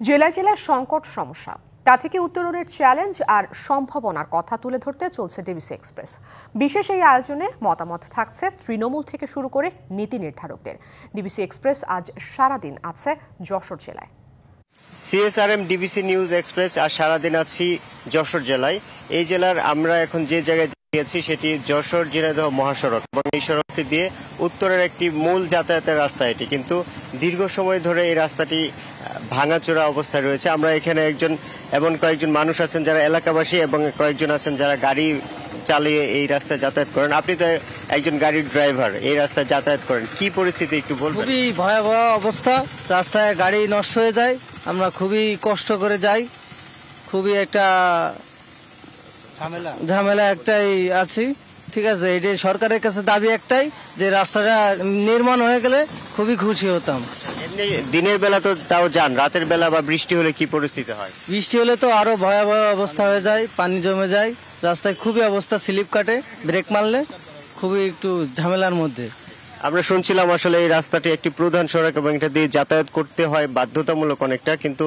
জেলায় জেলায় সংকট সমস্যা তা থেকে উত্তরণের চ্যালেঞ্জ আর সম্ভাবনার কথা তুলে ধরতে চলছে ডিবিসি এক্সপ্রেস। বিশেষ এই আয়োজনে মতামত থাকছে তৃণমূল থেকে শুরু করে নীতি নির্ধারকদের। ডিবিসি এক্সপ্রেস আজ সারাদিন আছে যশোর জেলায়। সিএসআরএম ডিবিসি নিউজ এক্সপ্রেস আর সারাদিন আছি যশোর জেলায়। এই জেলার আমরা এখন যে জায়গায় আছি সেটি যশোর ঝিনাইদহ মহাসড়ক এবং এই সড়কটি দিয়ে উত্তরের একটি মূল যাতায়াতের রাস্তা এটি, কিন্তু দীর্ঘ সময় ধরে এই রাস্তাটি ভাঙাচোরা অবস্থায় রয়েছে। আমরা এখানে এমন কয়েকজন মানুষ আছেন যারা এলাকাবাসী এবং কয়েকজন আছেন যারা গাড়ি চালিয়ে এই রাস্তায় যাতায়াত করেন। আপনি তো একজন গাড়ির ড্রাইভার, এই রাস্তায় যাতায়াত করেন, কি পরিস্থিতি একটু বলবেন? খুবই ভয়াবহ অবস্থা, রাস্তায় গাড়ি নষ্ট হয়ে যায়, আমরা খুবই কষ্ট করে যাই, খুবই একটা ঝামেলা একটাই আছি। ঠিক আছে, এটি সরকারের কাছে দাবি একটাই যে রাস্তাটা নির্মাণ হয়ে গেলে খুবই খুশি হতাম। এমনি দিনের বেলা তো তাও যান, রাতের বেলা বা বৃষ্টি হলে কি পরিস্থিতি হয়? বৃষ্টি হলে তো আরো ভয়াবহ অবস্থা হয়ে যায়, পানি জমে যায়, রাস্তায় খুবই অবস্থা, স্লিপ কাটে, ব্রেক মারলে খুবই একটু ঝামেলার মধ্যে। আমরা শুনছিলাম আসলে এই রাস্তাটি একটি প্রধান সড়ক এবং এটা দিয়ে যাতায়াত করতে হয় বাধ্যতামূলক অনেকটা, কিন্তু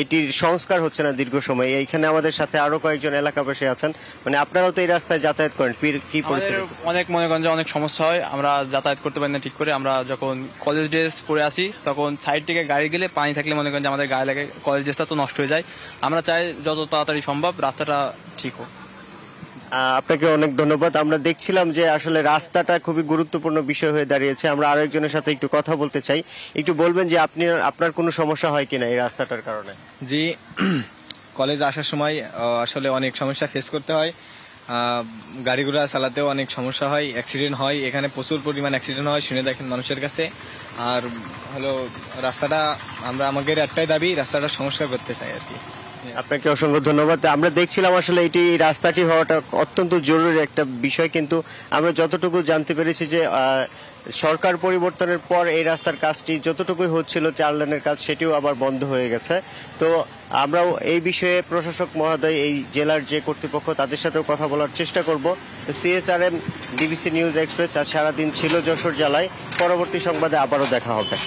এটির সংস্কার হচ্ছে না দীর্ঘ সময়। এইখানে আমাদের সাথে আরো কয়েকজন এলাকাবাসী আছেন, মানে আপনারাও তো এই রাস্তায় যাতায়াত করেন, কি পরিস্থিতি? অনেক মনে করেন যে অনেক সমস্যা হয়, আমরা যাতায়াত করতে পারি না ঠিক করে। আমরা যখন কলেজ ড্রেস পরে আসি তখন সাইড থেকে গাড়ি গেলে পানি থাকলে মনে করেন যে আমাদের গায়ে লাগে, কলেজ ড্রেসটা তো নষ্ট হয়ে যায়। আমরা চাই যত তাড়াতাড়ি সম্ভব রাস্তাটা ঠিক হোক। আপনাকে অনেক ধন্যবাদ। আমরা দেখছিলাম যে আসলে রাস্তাটা খুবই গুরুত্বপূর্ণ বিষয় হয়ে দাঁড়িয়েছে। আমরা আরো একজনের সাথে একটু কথা বলতে চাই। একটু বলবেন যে আপনার কোনো সমস্যা হয় কিনা এই রাস্তাটার কারণে? জি, কলেজ আসার সময় আসলে অনেক সমস্যা ফেস করতে হয়, গাড়িগুলো চালাতেও অনেক সমস্যা হয়, অ্যাক্সিডেন্ট হয়, এখানে প্রচুর পরিমাণ অ্যাক্সিডেন্ট হয় শুনে দেখেন মানুষের কাছে। আর হলো রাস্তাটা, আমাদের একটাই দাবি, রাস্তাটা সংস্কার করতে চাই আর কি। আপনাকে অসংখ্য ধন্যবাদ। আমরা দেখছিলাম আসলে এটি রাস্তাটি হওয়াটা অত্যন্ত জরুরি একটা বিষয়, কিন্তু আমরা যতটুকু জানতে পেরেছি যে সরকার পরিবর্তনের পর এই রাস্তার কাজটি যতটুকুই হচ্ছিল 4 লেনের কাজ, সেটিও আবার বন্ধ হয়ে গেছে। তো আমরাও এই বিষয়ে প্রশাসক মহোদয়, এই জেলার যে কর্তৃপক্ষ, তাদের সাথেও কথা বলার চেষ্টা করব। তো সিএসআরএম ডিবিসি নিউজ এক্সপ্রেস আজ সারাদিন ছিল যশোর জেলায়। পরবর্তী সংবাদে আবারও দেখা হবে।